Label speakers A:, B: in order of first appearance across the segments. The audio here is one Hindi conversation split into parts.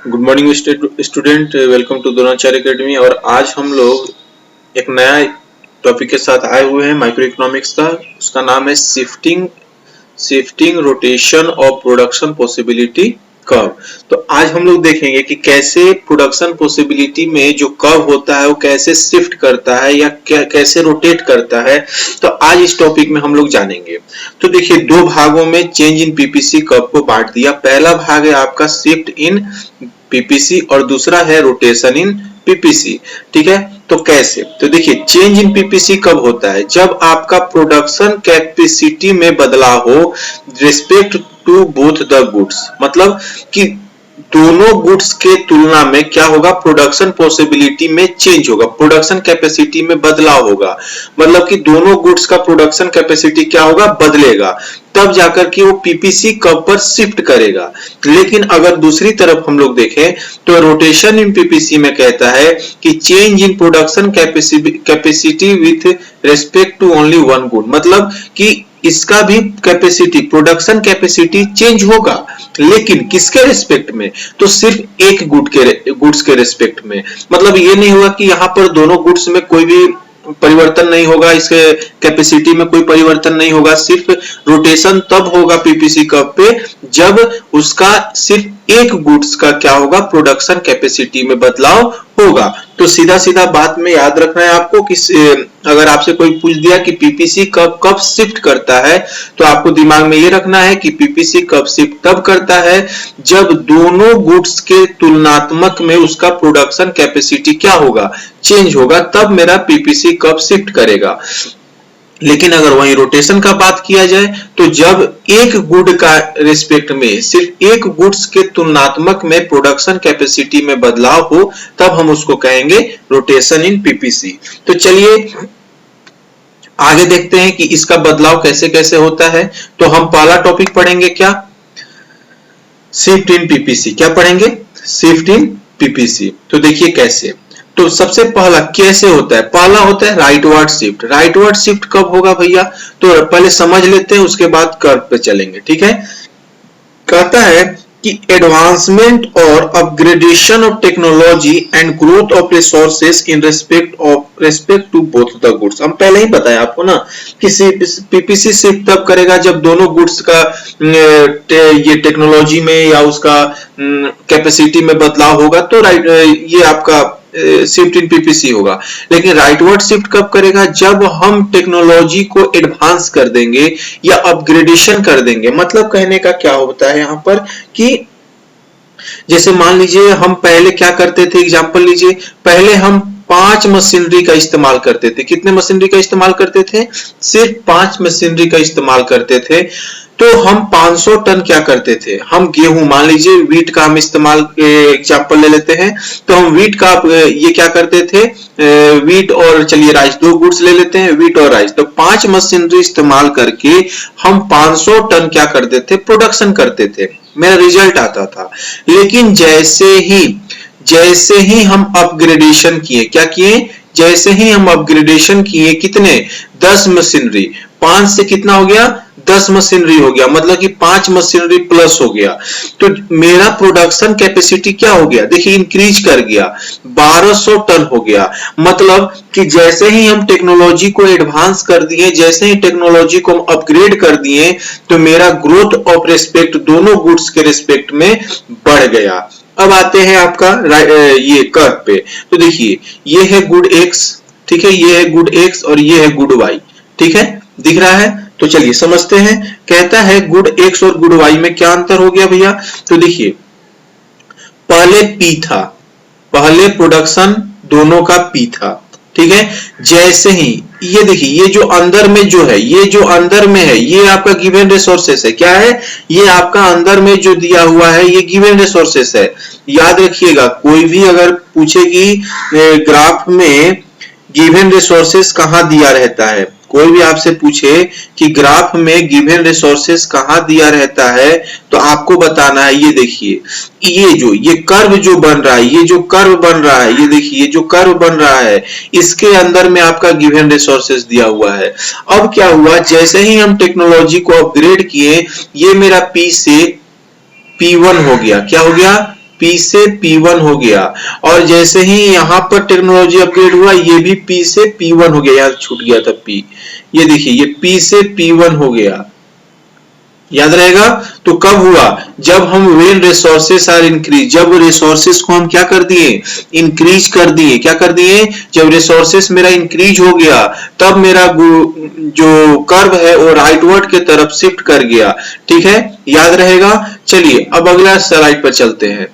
A: Good morning student, welcome to Dronacharya academy. और आज हम लोग एक नया टॉपिक के साथ आए हुए हैं माइक्रो इकोनॉमिक्स का। उसका नाम है shifting rotation of production possibility curve. तो आज हम लोग देखेंगे कि कैसे प्रोडक्शन पॉसिबिलिटी में जो कर्व होता है वो कैसे शिफ्ट करता है या कैसे रोटेट करता है। तो आज इस टॉपिक में हम लोग जानेंगे। तो देखिए, दो भागों में चेंज इन पीपीसी कर्व को बांट दिया। पहला भाग है आपका शिफ्ट इन पीपीसी और दूसरा है रोटेशन इन पीपीसी। ठीक है, तो कैसे? तो देखिए, चेंज इन पीपीसी कब होता है? जब आपका प्रोडक्शन कैपेसिटी में बदलाव हो respect to both the goods. मतलब कि दोनों गुड्स के तुलना में क्या होगा, प्रोडक्शन पॉसिबिलिटी में चेंज होगा, प्रोडक्शन कैपेसिटी में बदलाव होगा। मतलब कि दोनों गुड्स का प्रोडक्शन कैपेसिटी क्या होगा, बदलेगा, तब जाकर के वो पीपीसी कर्व पर शिफ्ट करेगा। लेकिन अगर दूसरी तरफ हम लोग देखें तो रोटेशन इन पीपीसी में कहता है कि change in production capacity with respect to only one good. मतलब कि इसका भी कैपेसिटी, प्रोडक्शन कैपेसिटी चेंज होगा, लेकिन किसके रिस्पेक्ट में? तो सिर्फ एक गुड्स के रिस्पेक्ट में। मतलब ये नहीं होगा कि यहाँ पर दोनों गुड्स में कोई भी परिवर्तन नहीं होगा, इसके कैपेसिटी में कोई परिवर्तन नहीं होगा। सिर्फ रोटेशन तब होगा पीपीसी कर्व पे जब उसका सिर्फ एक गुड्स का क्या होगा, प्रोडक्शन कैपेसिटी में बदलाव होगा। तो सीधा सीधा बात में याद रखना है आपको कि अगर आपसे कोई पूछ दिया कि पीपीसी कर्व कब शिफ्ट करता है, तो आपको दिमाग में ये रखना है कि पीपीसी कर्व शिफ्ट तब करता है जब दोनों गुड्स के तुलनात्मक में उसका प्रोडक्शन कैपेसिटी क्या होगा, चेंज होगा, तब मेरा पीपीसी कर्व शिफ्ट करेगा। लेकिन अगर वहीं रोटेशन का बात किया जाए तो जब एक गुड का रिस्पेक्ट में सिर्फ एक गुड्स के तुलनात्मक में प्रोडक्शन कैपेसिटी में बदलाव हो, तब हम उसको कहेंगे रोटेशन इन पीपीसी। तो चलिए आगे देखते हैं कि इसका बदलाव कैसे कैसे होता है। तो हम पहला टॉपिक पढ़ेंगे क्या, शिफ्ट इन पीपीसी। क्या पढ़ेंगे? Shift in PPC. तो देखिए कैसे। तो सबसे पहला कैसे होता है? पहला होता है राइटवर्ड शिफ्ट। राइटवर्ड शिफ्ट कब होगा भैया? तो पहले समझ लेते हैं, उसके बाद कर्व पे चलेंगे। ठीक है, कहता है कि एडवांसमेंट और upgradation of technology and growth of resources in respect to both the goods. हम पहले ही बताया आपको ना कि पीपीसी शिफ्ट तब करेगा जब दोनों गुड्स का ये टेक्नोलॉजी में या उसका कैपेसिटी में बदलाव होगा, तो ये आपका शिफ्ट इन पीपीसी होगा। लेकिन राइटवर्ड शिफ्ट कब करेगा? जब हम टेक्नोलॉजी को एडवांस कर देंगे या अपग्रेडेशन कर देंगे। मतलब कहने का क्या होता है यहाँ पर कि जैसे मान लीजिए हम पहले क्या करते थे, एग्जांपल लीजिए, पहले हम 5 मशीनरी का इस्तेमाल करते थे। कितने मशीनरी का इस्तेमाल करते थे? सिर्फ 5 मशीनरी का इस्तेमाल करते थे। तो हम 500 टन क्या करते थे, हम गेहूं, मान लीजिए वीट का हम इस्तेमाल एग्जांपल ले लेते हैं। तो हम वीट का ये क्या करते थे, वीट और चलिए राइस, दो गुड्स ले लेते हैं, वीट और राइस। तो 5 मशीनरी इस्तेमाल करके हम 500 टन क्या करते थे, प्रोडक्शन करते थे, मेरा रिजल्ट आता था। लेकिन जैसे ही हम अपग्रेडेशन किए, क्या किए? जैसे ही हम अपग्रेडेशन किए, कितने? 10 मशीनरी, 5 से कितना हो गया, 10 मशीनरी हो गया, मतलब कि 5 मशीनरी प्लस हो गया। तो मेरा प्रोडक्शन कैपेसिटी क्या हो गया, देखिए इंक्रीज कर गया, 1200 टन हो गया। मतलब कि जैसे ही हम टेक्नोलॉजी को एडवांस कर दिए, जैसे ही टेक्नोलॉजी को हम अपग्रेड कर दिए, तो मेरा ग्रोथ ऑफ रिस्पेक्ट दोनों गुड्स के रिस्पेक्ट में बढ़ गया। अब आते हैं आपका ये कर्व पे। तो देखिए ये है गुड एक्स, ठीक है, ये है गुड एक्स और ये है गुड वाई। ठीक है, दिख रहा है? तो चलिए समझते हैं। कहता है गुड एक्स और गुड वाई में क्या अंतर हो गया भैया? तो देखिए पहले पी था, पहले प्रोडक्शन दोनों का पी था। ठीक है, जैसे ही ये देखिए, ये जो अंदर में जो है, ये जो अंदर में है, ये आपका गिवन रिसोर्सेस है। क्या है? ये आपका अंदर में जो दिया हुआ है ये गिवन रिसोर्सेस है। याद रखिएगा, कोई भी अगर पूछे कि ग्राफ में गिवन रिसोर्सेस कहां दिया रहता है, कोई भी आपसे पूछे कि ग्राफ में गिवन रिसोर्सेस कहां दिया रहता है, तो आपको बताना है, ये देखिए ये कर्व जो बन रहा है, ये जो कर्व बन रहा है, ये देखिए ये जो कर्व बन रहा है, इसके अंदर में आपका गिवन रिसोर्सेस दिया हुआ है। अब क्या हुआ, जैसे ही हम टेक्नोलॉजी को अपग्रेड किए, ये मेरा P से P1 हो गया। क्या हो गया? P से P1 हो गया, और जैसे ही यहाँ पर टेक्नोलॉजी अपग्रेड हुआ ये भी P से P1 हो गया, याद छूट गया था P, ये देखिए ये P से P1 हो गया, याद रहेगा। तो कब हुआ, जब हम वेन रिसोर्सेस आर इंक्रीज, जब रिसोर्सेस को हम क्या कर दिए, इंक्रीज कर दिए, क्या कर दिए, जब रिसोर्सेस मेरा इंक्रीज हो गया तब मेरा जो कर्व है वो राइटवर्ड के तरफ शिफ्ट कर गया, ठीक है, याद रहेगा। चलिए अब अगला स्लाइड पर चलते हैं।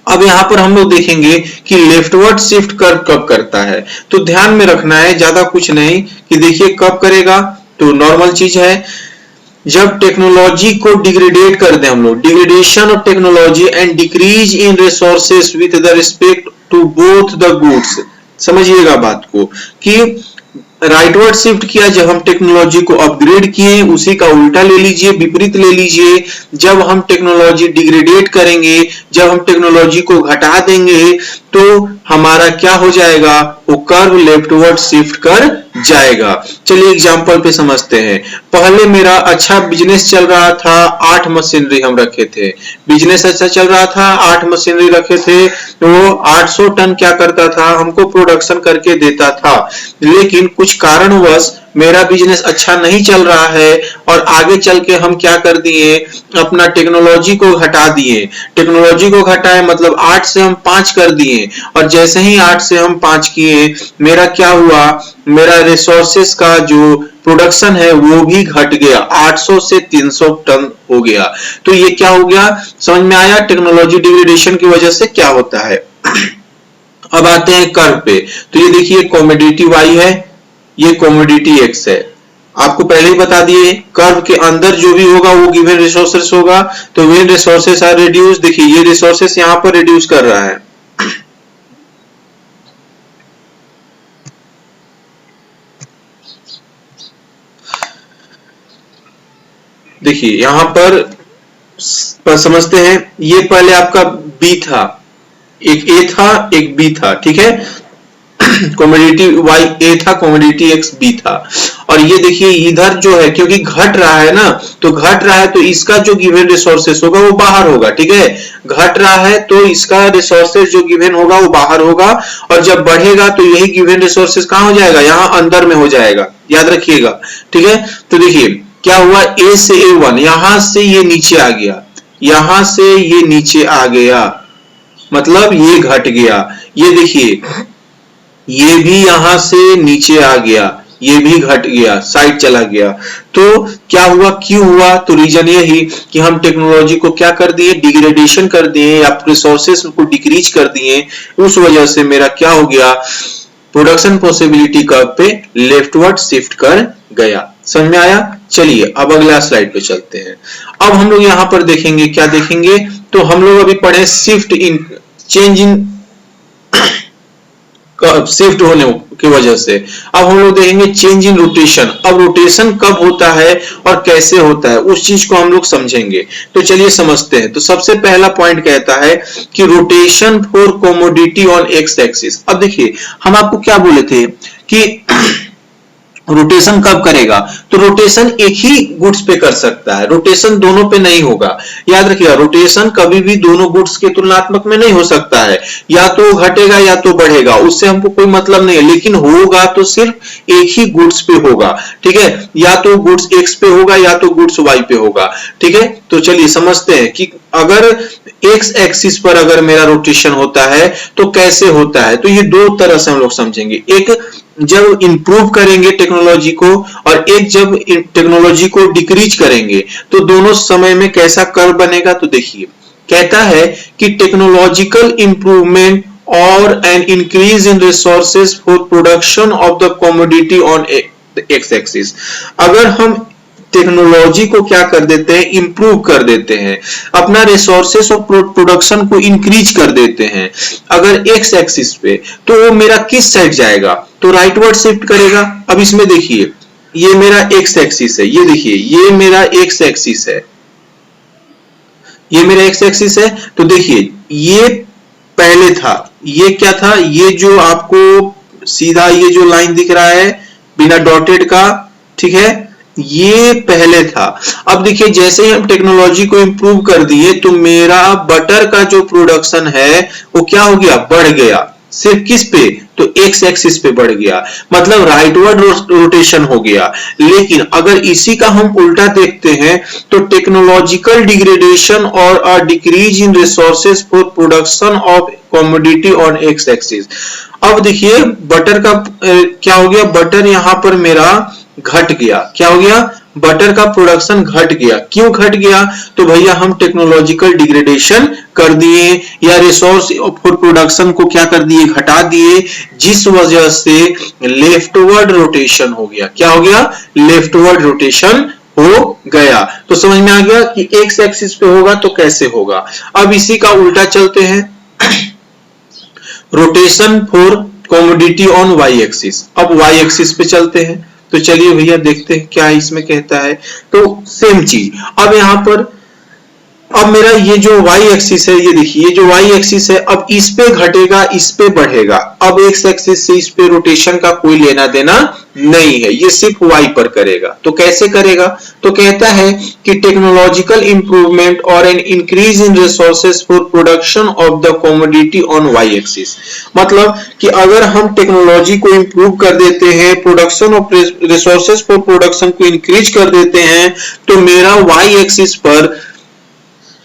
A: अब यहाँ पर हम लोग देखेंगे कि लेफ्टवर्ड शिफ्ट कर्व कब करता है, तो ध्यान में रखना है, ज्यादा कुछ नहीं, कि देखिए कब करेगा, तो नॉर्मल चीज है, जब टेक्नोलॉजी को डिग्रेडेट कर दें हम लोग, degradation of technology and decrease in resources with the respect to both the goods. समझिएगा बात को, कि राइटवर्ड शिफ्ट किया जब हम टेक्नोलॉजी को अपग्रेड किए, उसी का उल्टा ले लीजिए, विपरीत ले लीजिए, जब हम टेक्नोलॉजी डिग्रेडेट करेंगे, जब हम टेक्नोलॉजी को घटा देंगे, तो हमारा क्या हो जाएगा, वो कर्व लेफ्टवर्ड शिफ्ट कर जाएगा। चलिए एग्जांपल पे समझते हैं। पहले मेरा अच्छा बिजनेस चल रहा था, 8 मशीनरी हम रखे थे, बिजनेस अच्छा चल रहा था, 8 मशीनरी रखे थे, तो 800 टन क्या करता था, हमको प्रोडक्शन करके देता था। लेकिन कुछ कारणवश मेरा बिजनेस अच्छा नहीं चल रहा है, और आगे चल के हम क्या कर दिए, अपना टेक्नोलॉजी को घटा दिए, टेक्नोलॉजी को घटाए मतलब 8 से हम 5 कर दिए, और जैसे ही 8 से हम 5 किए, मेरा क्या हुआ, मेरा रिसोर्सेस का जो प्रोडक्शन है वो भी घट गया, 800 से 300 टन हो गया। तो ये क्या हो गया, समझ में आया, टेक्नोलॉजी डिग्रेडेशन की वजह से क्या होता है। अब आते हैं कर्व पे, तो ये देखिए कमोडिटी Y है, ये कमोडिटी X है, आपको पहले ही बता दिए, कर्व के अंदर जो भी होगा वो गिवन रिसोर्सेस होगा, तो व्हेन रिसोर्सेस आर रिड्यूस, देखिए ये रिसोर्सेस यहां पर रिड्यूस कर रहा है, देखिए यहां पर समझते हैं, ये पहले आपका B था, एक A था एक B था, ठीक है, कमोडिटी Y A था, कमोडिटी X B था, और ये देखिए इधर जो है क्योंकि घट रहा है ना, तो घट रहा है तो इसका जो गिवन रिसोर्सेस होगा वो बाहर होगा, ठीक है, घट रहा है तो इसका रिसोर्सेस जो गिवन होगा वो बाहर होगा, और जब बढ़ेगा तो यही गिवन रिसोर्सेस कहां हो जाएगा, यहां अंदर में हो जाएगा, याद रखिएगा, ठीक है। तो देखिए क्या हुआ, A से A1, यहां से ये नीचे आ गया, यहां से ये नीचे आ गया, मतलब ये घट गया, ये देखिए ये भी यहां से नीचे आ गया, ये भी घट गया, साइड चला गया, तो क्या हुआ, क्यों हुआ, तो रीजन यही कि हम टेक्नोलॉजी को क्या कर दिए, डिग्रेडेशन कर दिए, या रिसोर्सेस को डिक्रीज कर दिए, उस वजह से मेरा क्या हो गया, प्रोडक्शन पॉसिबिलिटी कर्व पे लेफ्टवर्ड शिफ्ट कर गया। समझ में आया। चलिए अब अगला स्लाइड पे चलते हैं। अब हम लोग यहां पर देखेंगे, क्या देखेंगे, तो हम लोग अभी पढ़े shift in, change in shift होने की वजह से। अब हम लोग देखेंगे चेंज इन रोटेशन। अब रोटेशन कब होता है और कैसे होता है उस चीज को हम लोग समझेंगे। तो चलिए समझते हैं। तो सबसे पहला पॉइंट कहता है कि rotation for commodity on x axis. अब देखिए हम आपको क्या बोले थे कि रोटेशन कब करेगा, तो रोटेशन एक ही गुड्स पे कर सकता है, रोटेशन दोनों पे नहीं होगा। याद रखिएगा रोटेशन कभी भी दोनों गुड्स के तुलनात्मक में नहीं हो सकता है, या तो घटेगा या तो बढ़ेगा, उससे हमको कोई मतलब नहीं है, लेकिन होगा तो सिर्फ एक ही गुड्स पे होगा, ठीक है, या तो गुड्स एक्स पे होगा या तो गुड्स वाई पे होगा, ठीक है। तो चलिए समझते हैं कि अगर एक्स एक्सिस पर अगर मेरा रोटेशन होता है तो कैसे होता है। तो ये दो तरह से हम लोग समझेंगे, एक जब इंप्रूव करेंगे टेक्नोलॉजी को और एक जब टेक्नोलॉजी को डिक्रीज करेंगे, तो दोनों समय में कैसा कर्व बनेगा। तो देखिए कहता है कि टेक्नोलॉजिकल इंप्रूवमेंट और an increase in resources for production of the commodity on x axis. अगर हम टेक्नोलॉजी को क्या कर देते हैं, इंप्रूव कर देते हैं, अपना रिसोर्सेस और प्रोडक्शन को इंक्रीज कर देते हैं अगर एक्स एक्सिस पे, तो वो मेरा किस साइड जाएगा, तो राइटवर्ड शिफ्ट करेगा। अब इसमें देखिए ये मेरा एक्स एक्सिस है, ये देखिए ये मेरा एक्स एक्सिस है, ये मेरा एक्स एक्सिस है। तो देखिए ये पहले था, ये क्या था, ये जो आपको सीधा ये जो लाइन दिख रहा है बिना डॉटेड का, ठीक है, ये पहले था। अब देखिए जैसे ही हम टेक्नोलॉजी को इम्प्रूव कर दिए तो मेरा बटर का जो प्रोडक्शन है वो क्या हो गया, बढ़ गया। सिर्फ किस पे, तो एक्स एक्सिस पे बढ़ गया, मतलब राइटवर्ड रोटेशन हो गया। लेकिन अगर इसी का हम उल्टा देखते हैं तो टेक्नोलॉजिकल डिग्रेडेशन और a decrease in resources for production of commodity on x axis. अब देखिए बटर का क्या हो गया, बटर यहां पर मेरा घट गया। क्या हो गया, बटर का प्रोडक्शन घट गया। क्यों घट गया, तो भैया हम टेक्नोलॉजिकल डिग्रेडेशन कर दिए या रिसोर्स फॉर प्रोडक्शन को क्या कर दिए, घटा दिए, जिस वजह से लेफ्टवर्ड रोटेशन हो गया। क्या हो गया, लेफ्टवर्ड रोटेशन हो गया। तो समझ में आ गया कि एक्स एक्सिस पे होगा तो कैसे होगा। अब इसी का उल्टा चलते हैं, rotation for commodity on Y axis. अब वाई एक्सिस पे चलते हैं, तो चलिए भैया देखते हैं क्या इसमें कहता है। तो सेम चीज, अब यहां पर अब मेरा ये जो y एक्सिस है, ये देखिए ये जो y एक्सिस है, अब इस पे घटेगा इस पे बढ़ेगा। अब x एक्सिस से इस पे रोटेशन का कोई लेना देना नहीं है, ये सिर्फ y पर करेगा। तो कैसे करेगा, तो कहता है कि टेक्नोलॉजिकल इंप्रूवमेंट और an increase in resources for production of the commodity on y axis. मतलब कि अगर हम टेक्नोलॉजी को इंप्रूव कर देते हैं, production of resources for production को इंक्रीज कर देते हैं, तो मेरा y एक्सिस पर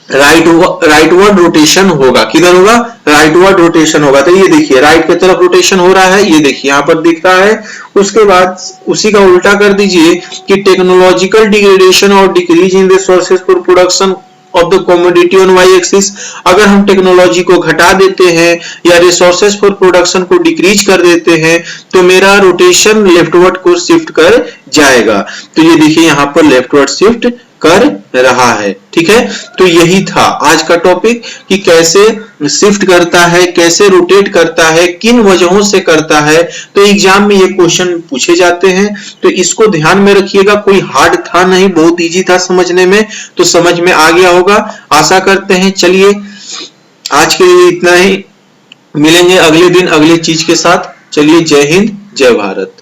A: राइटवर्ड रोटेशन होगा। किधर होगा, राइटवर्ड रोटेशन होगा। तो ये देखिए राइट की तरफ रोटेशन हो रहा है, ये देखिए यहां पर दिख रहा है। उसके बाद उसी का उल्टा कर दीजिए कि टेक्नोलॉजिकल डिग्रेडेशन और decrease in resources for production of the commodity on Y axis. अगर हम टेक्नोलॉजी को घटा देते हैं या रिसोर्सेज फॉर प्रोडक्शन को डिक्रीज कर देते हैं तो मेरा रोटेशन लेफ्टवर्ड को शिफ्ट कर जाएगा। तो ये देखिए यहां पर लेफ्टवर्ड शिफ्ट कर रहा है। ठीक है, तो यही था आज का टॉपिक कि कैसे शिफ्ट करता है, कैसे रोटेट करता है, किन वजहों से करता है। तो एग्जाम में ये क्वेश्चन पूछे जाते हैं, तो इसको ध्यान में रखिएगा। कोई हार्ड था नहीं, बहुत इजी था समझने में, तो समझ में आ गया होगा आशा करते हैं। चलिए आज के लिए इतना ही, मिलेंगे अगले दिन अगले चीज के साथ। चलिए जय हिंद जय भारत।